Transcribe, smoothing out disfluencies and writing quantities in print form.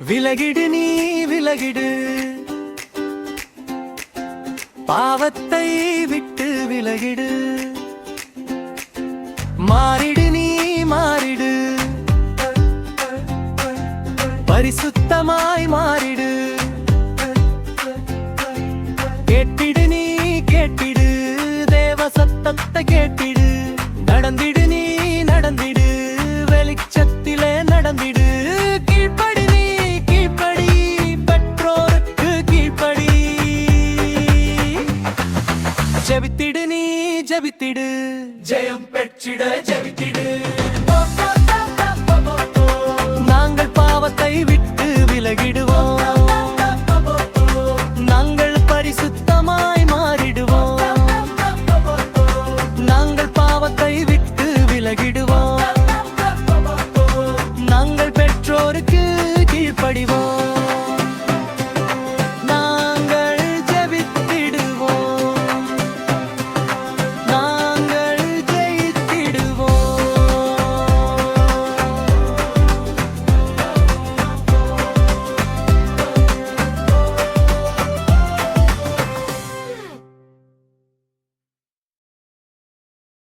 விலகிடு நீ விலகிடு, பாவத்தை விட்டு விலகிடு. மாறிடு நீ மாறிடு, பரிசுத்தமாய் மாறிடு. கேட்டிடு நீ கேட்டிடு, தேவ சத்தத்தை கேட்டிடு. நடந்திடு நீ நடந்திடு, வெளிச்சத்திலே நடந்திடு. கீழ்ப்படி நீ கீழ்ப்படி, பெற்றோருக்கு கீழ்ப்படி. ஜெபித்திடு நீ ஜெபித்திடு, ஜெயம் பெற்றிட ஜெபித்திடு.